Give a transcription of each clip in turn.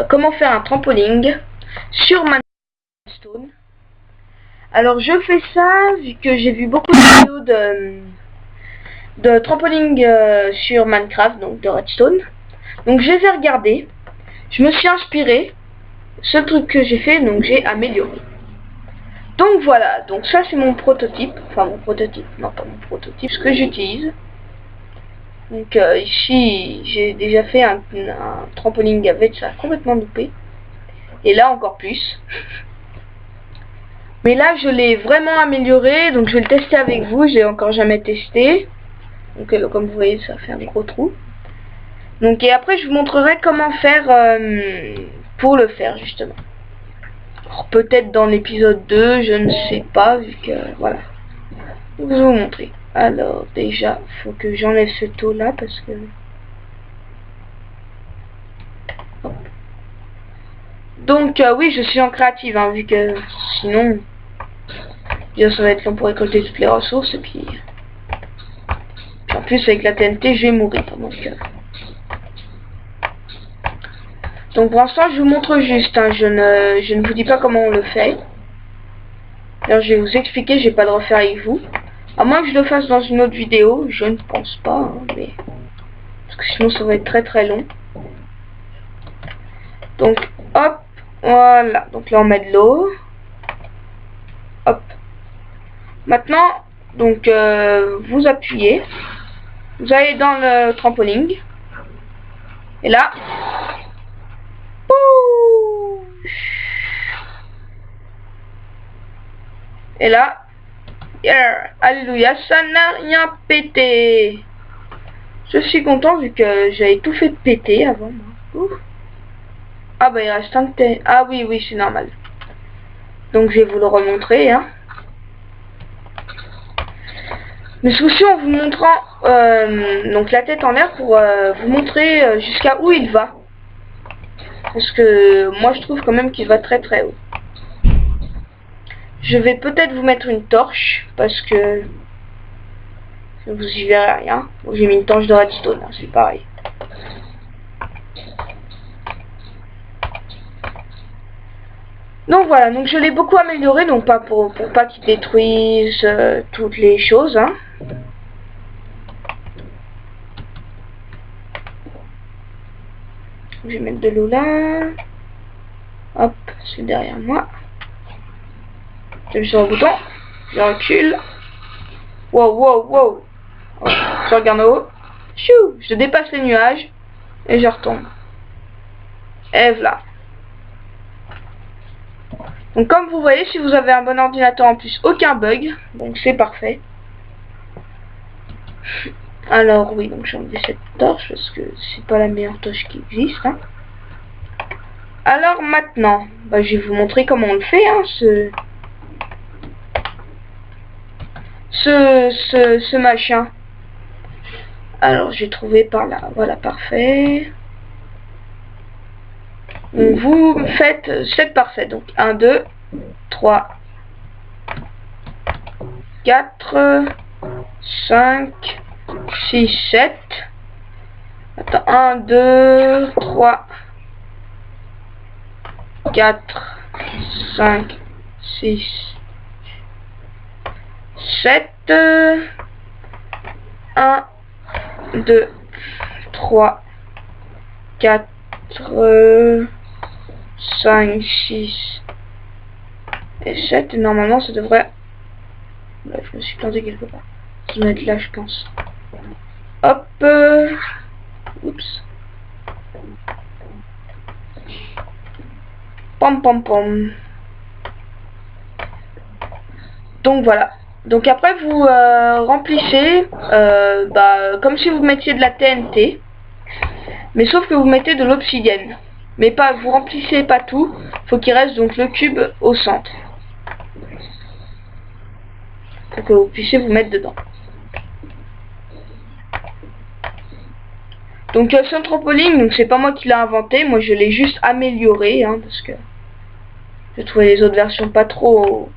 comment faire un trampoline sur Minecraft. Alors je fais ça vu que j'ai vu beaucoup de vidéos de trampoline sur Minecraft, donc de Redstone. Donc je les ai regardés, je me suis inspiré, ce truc que j'ai fait, donc j'ai amélioré. Donc voilà, donc ça c'est mon prototype, enfin mon prototype, non pas mon prototype, ce que j'utilise. Donc ici j'ai déjà fait un trampoline avec ça complètement loupé. Et là encore plus. Mais là je l'ai vraiment amélioré, donc je vais le tester avec vous, j'ai encore jamais testé. Donc comme vous voyez ça fait un gros trou. Donc et après je vous montrerai comment faire pour le faire justement. Peut-être dans l'épisode 2, je ne sais pas, vu que voilà. Je vais vous montrer. Alors déjà, faut que j'enlève ce taux là parce que. Hop. Donc oui, je suis en créative, hein, vu que sinon, bien ça va être long pour récolter toutes les ressources et puis. En plus avec la TNT, je vais mourir. Donc pour l'instant, je vous montre juste. Hein, je ne vous dis pas comment on le fait. Alors je vais vous expliquer, je vais pas le refaire avec vous. À moins que je le fasse dans une autre vidéo, je ne pense pas, hein, mais parce que sinon ça va être très très long. Donc hop, voilà. Donc là on met de l'eau. Hop. Maintenant, donc vous appuyez. Vous allez dans le trampoline. Et là. Pouh, et là. Yeah, alléluia, ça n'a rien pété. Je suis content vu que j'avais tout fait péter avant. Ouf. Ah bah il reste un de... Ah oui, oui, c'est normal. Donc je vais vous le remontrer. Hein. Mais souci en vous montrant donc la tête en l'air pour vous montrer jusqu'à où il va. Parce que moi je trouve quand même qu'il va très très haut. Je vais peut-être vous mettre une torche parce que vous y verrez rien. Bon, j'ai mis une torche de redstone, hein, c'est pareil. Donc voilà, donc je l'ai beaucoup amélioré, donc pas pour pas qu'il détruise toutes les choses. Hein. Je vais mettre de l'eau là. Hop, c'est derrière moi. J'appuie sur le bouton, je recule. Wow, wow, wow. Oh, je regarde en haut. Chou, je dépasse les nuages et je retombe. Et voilà. Donc comme vous voyez, si vous avez un bon ordinateur en plus, aucun bug. Donc c'est parfait. Alors oui, donc j'ai enlevé cette torche parce que c'est pas la meilleure torche qui existe. Hein. Alors maintenant, bah, je vais vous montrer comment on le fait. Hein, ce machin. Alors j'ai trouvé par là. Voilà, parfait. Donc vous faites 7 par 7. Donc 1, 2, 3, 4, 5, 6, 7. Attends, 1, 2, 3, 4, 5, 6, 7. 1, 2, 3, 4, 5, 6 et 7. Et normalement ça devrait... Là, je me suis planté quelque part. Ça doit être là je pense. Hop. Oups. Pom pom pom. Donc voilà. Donc après vous remplissez comme si vous mettiez de la TNT. Mais sauf que vous mettez de l'obsidienne. Mais pas, vous remplissez pas tout. Faut qu'il reste donc le cube au centre. Pour que vous puissiez vous mettre dedans. Donc c'est un trampoline, donc c'est pas moi qui l'ai inventé. Moi je l'ai juste amélioré. Hein, parce que je trouvais les autres versions pas trop...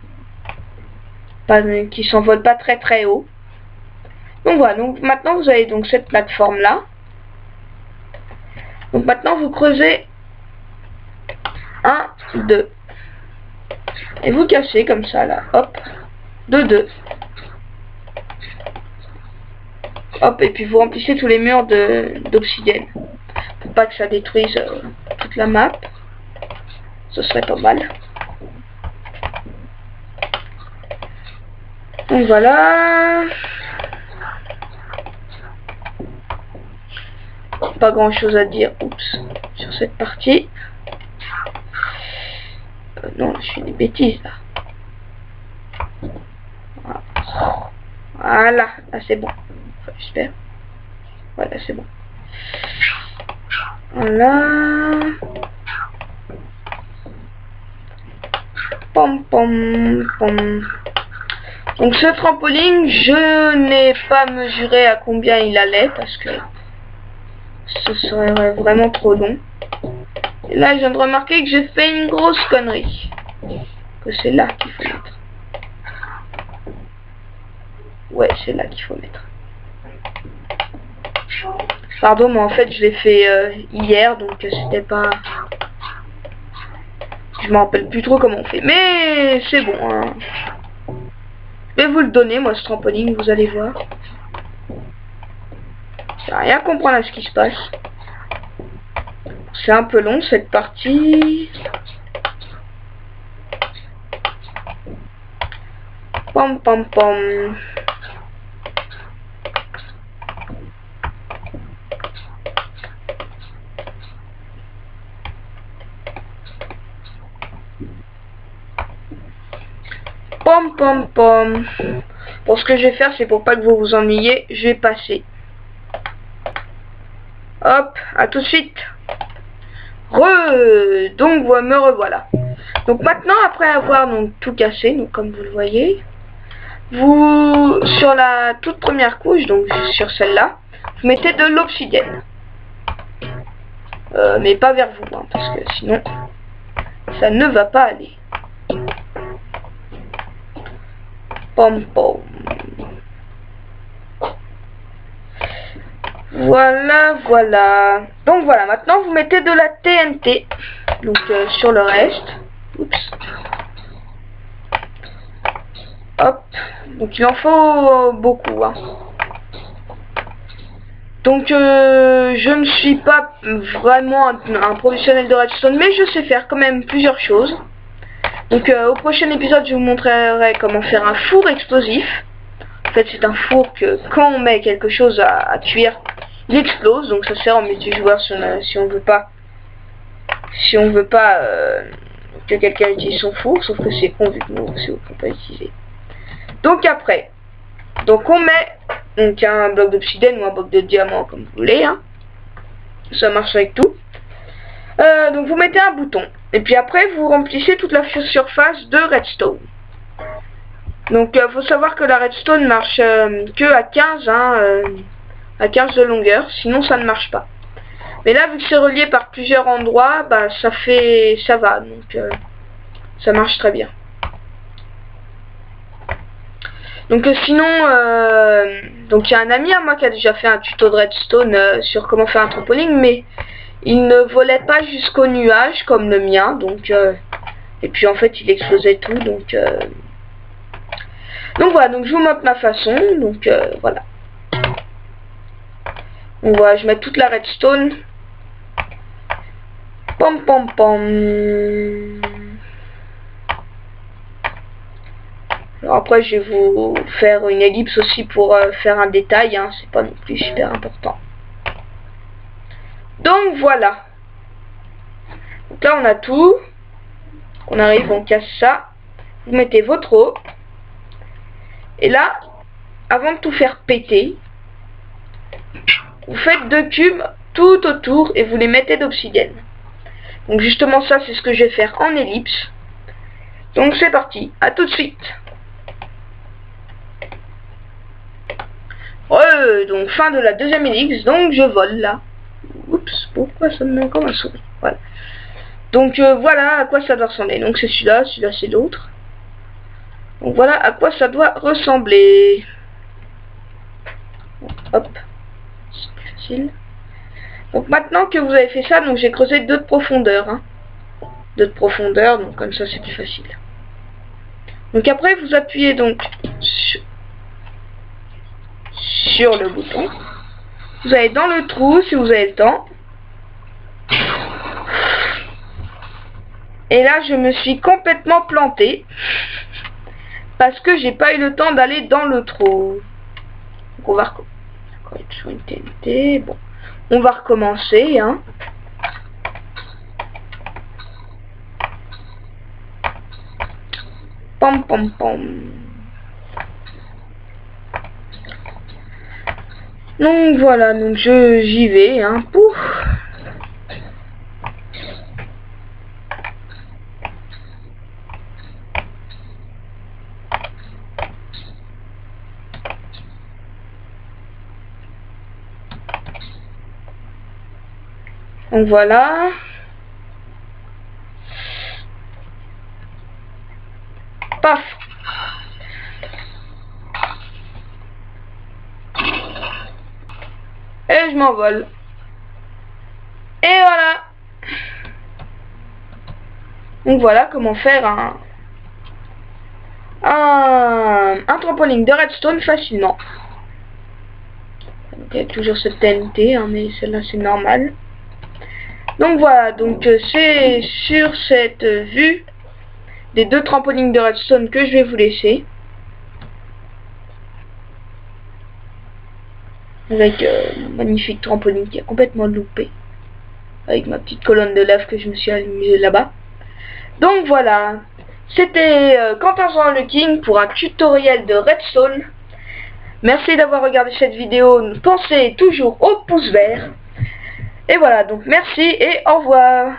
qui s'envolent pas très très haut. Donc voilà, donc maintenant vous avez donc cette plateforme là. Donc maintenant vous creusez 1, 2. Et vous cassez comme ça là, hop, 2, 2. Hop, et puis vous remplissez tous les murs d'obsidienne. Pour pas que ça détruise toute la map. Ce serait pas mal. Donc voilà. Pas grand chose à dire, oups, sur cette partie. Non, je fais des bêtises là. Voilà, là c'est bon. Enfin, j'espère. Voilà, c'est bon. Voilà. Pom pom pom. Donc ce trampoline, je n'ai pas mesuré à combien il allait parce que ce serait vraiment trop long. Et là, je viens de remarquer que j'ai fait une grosse connerie. Que c'est là qu'il faut mettre. Ouais, c'est là qu'il faut mettre. Pardon, mais en fait, je l'ai fait hier, donc c'était pas... Je me rappelle plus trop comment on fait. Mais c'est bon, hein. Je vais vous le donner, moi, ce trampoline, vous allez voir. Je vais rien comprendre à ce qui se passe. C'est un peu long, cette partie. Pom pom pom. Pom pom pom. Bon, ce que je vais faire, c'est pour pas que vous vous ennuyiez, je vais passer. Hop, à tout de suite. Donc me revoilà. Donc maintenant, après avoir donc tout cassé, donc comme vous le voyez, vous sur la toute première couche, donc sur celle-là, vous mettez de l'obsidienne. Mais pas vers vous, hein, parce que sinon ça ne va pas aller. Pom pom. Voilà, voilà. Donc voilà, maintenant vous mettez de la TNT. Donc sur le reste. Oups. Hop. Donc il en faut beaucoup. Hein. Donc je ne suis pas vraiment un professionnel de redstone, mais je sais faire quand même plusieurs choses. Donc au prochain épisode, je vous montrerai comment faire un four explosif. En fait, c'est un four que quand on met quelque chose à cuire, il explose. Donc ça sert en multijoueur si on veut pas que quelqu'un utilise son four, sauf que c'est con vu que nous aussi on peut pas utiliser. Donc après, donc on met donc un bloc d'obsidienne ou un bloc de diamant comme vous voulez. Hein. Ça marche avec tout. Donc vous mettez un bouton. Et puis après vous remplissez toute la surface de redstone. Donc faut savoir que la redstone marche que à 15, hein, à 15 de longueur, sinon ça ne marche pas. Mais là vu que c'est relié par plusieurs endroits, bah ça va, donc ça marche très bien. Donc sinon, donc il y a un ami à moi qui a déjà fait un tuto de redstone sur comment faire un trampoline, mais il ne volait pas jusqu'au nuage comme le mien, donc et puis en fait il explosait tout, donc voilà, donc je vous montre ma façon, donc voilà. Donc voilà, je mets toute la redstone. Pom pom pom. Alors après je vais vous faire une ellipse aussi pour faire un détail, hein, c'est pas non plus super important. Donc voilà. Donc là on a tout. On arrive, on casse ça. Vous mettez votre eau. Et là, avant de tout faire péter, vous faites 2 cubes tout autour et vous les mettez d'obsidienne. Donc justement ça c'est ce que je vais faire en ellipse. Donc c'est parti, à tout de suite. Donc fin de la deuxième ellipse, donc je vole là. Oups, pourquoi ça me met comme un souris. Voilà. Donc voilà à quoi ça doit ressembler. Donc c'est celui-là c'est l'autre. Donc voilà à quoi ça doit ressembler. Hop, c'est plus facile. Donc maintenant que vous avez fait ça, donc j'ai creusé 2 de profondeur. Hein. de profondeur, donc comme ça c'est plus facile. Donc après vous appuyez donc sur le bouton, vous allez dans le trou si vous avez le temps, et là je me suis complètement planté parce que j'ai pas eu le temps d'aller dans le trou. Donc on va recommencer. Une TNT. Bon, on va recommencer, hein. Pom pom pom. Donc voilà, donc j'y vais, hein. Pouf. Donc voilà. Paf. Et je m'envole. Et voilà. Donc voilà comment faire un trampoline de redstone facilement. Donc il y a toujours cette TNT, hein, mais celle-là c'est normal. Donc voilà, donc c'est sur cette vue des deux trampolines de redstone que je vais vous laisser. Avec un magnifique trampoline qui a complètement loupé. Avec ma petite colonne de lave que je me suis amusée là-bas. Donc voilà, c'était Quentin Jean le King pour un tutoriel de redstone. Merci d'avoir regardé cette vidéo. Pensez toujours au pouce vert. Et voilà, donc merci et au revoir.